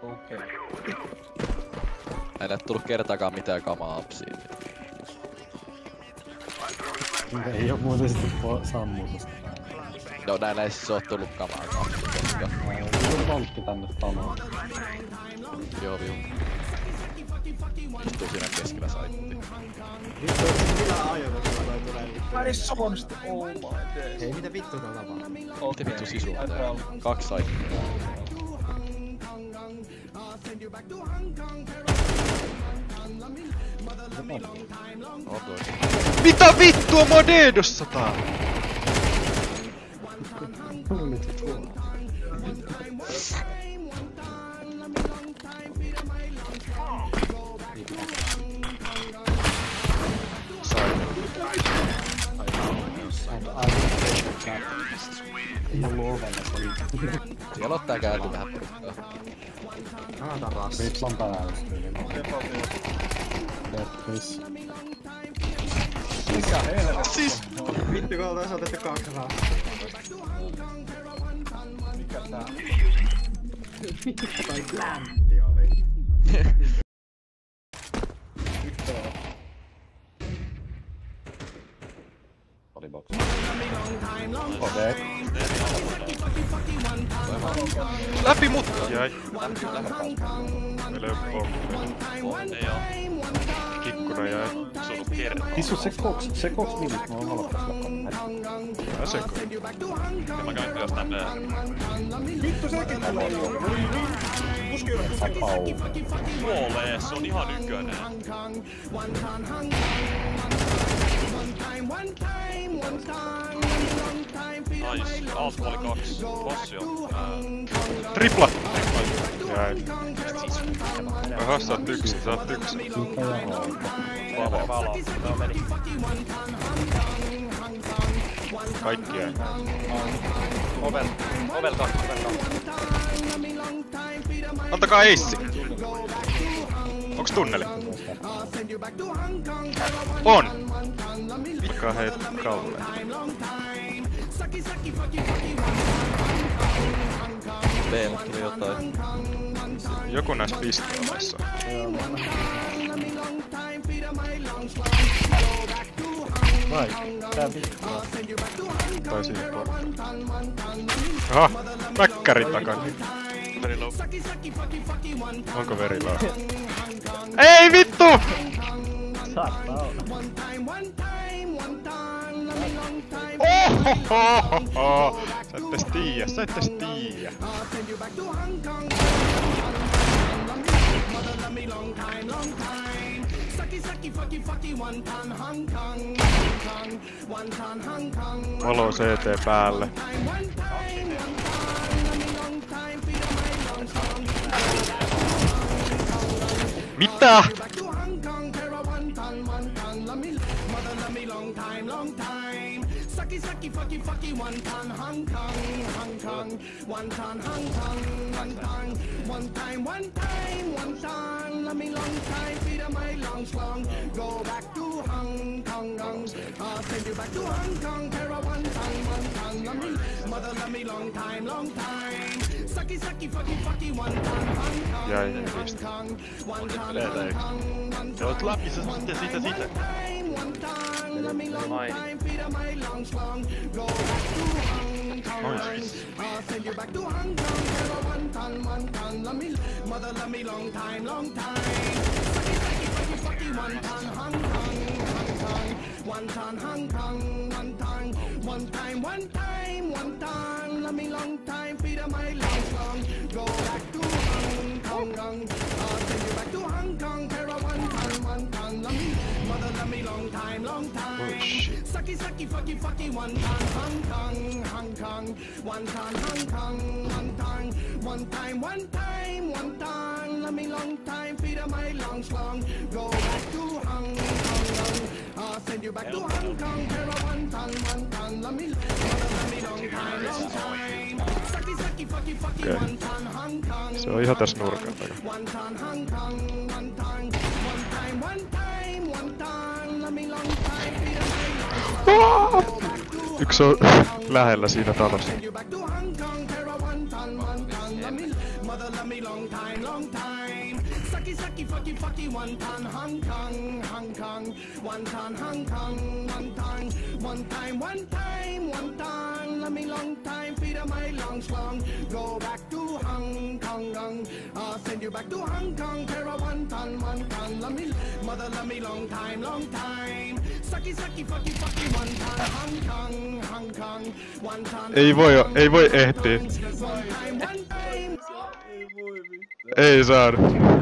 Okei. Ei tullu kertaakaan mitään kamaa apsiin. Ei oo muuten sitten sammutusta. No näillä ei siis oo tullut kamaa apsiin, koska... Tuli valkki tänne taloon. Joo, viu. Istuu siinä keskellä saittiin. Millä ajoituksella toi tulee vittu? Ai sonsti, oh my days. Hei, mitä vittua tää tapahtuu? Mitä vittu sisua tää? 2 saittia. Mitä vittua mä oon Deedossa täällä? Siellä ottaa käänty vähän porukkaa. Kannatan rassi. Riplan päällä tyyliin. Tetris. Mikä helvetti? Siis... Vittu kun oltais otettu 2 rassia. Mikä tää? Tai pläntti oli. Oli box. Okei. Läpi mutka! Jäi. Meillä ei oo pommi. Ei oo. Kikkuna jäi. Sulla kertaa. Tissu se koks milit, mä oon valokkaas lakkaan. Tää seko. Ja mä käyn kyllä tänne. Vittu sekin täällä on jo. Apau. Kuolee, se on ihan ykönen. Nice, alta oli 2. Bossi on. Tripla! Jäi. Aha, sä oot yksin. Mikä ja on? Valo. Tää meni. Kaikki jäi. Ovel 2. Antakaa eissi! Onks tunneli? On! Alkaa heittää kalleen. B-mut tuli jotain. Joku näis pistooleissa. Vai, tää vittu. Tai siinä portailla. Aha! Väkkäri takana. Very low. Onko verilaa? Ei vittu! Saattaa olla. Ohohoho! Sä ettes tiiä. Valo CT päälle. Mitä? Jäi hyvistä. Se oot läpi se sitten siitä. Ai. Oh shit. Okei. Se on ihan tässä nurkan takana. Yksi on lähellä siinä talossa. long time, long time. Sucky, sucky, fucky, fucky, wonton, Hong Kong, Hong Kong. Wonton, Hong Kong, wonton. One time, one time, wonton. Let me long time, feed on my long schlong. Go back to Hong Kong, I'll send you back to Hong Kong. Terra wonton, wonton. Let me, mother, let me long time, long time. Sucky, sucky, fucky, fucky, wonton, Hong Kong, Hong Kong. Wonton. Ei voi ehtiä. One time, one time. Ei saada.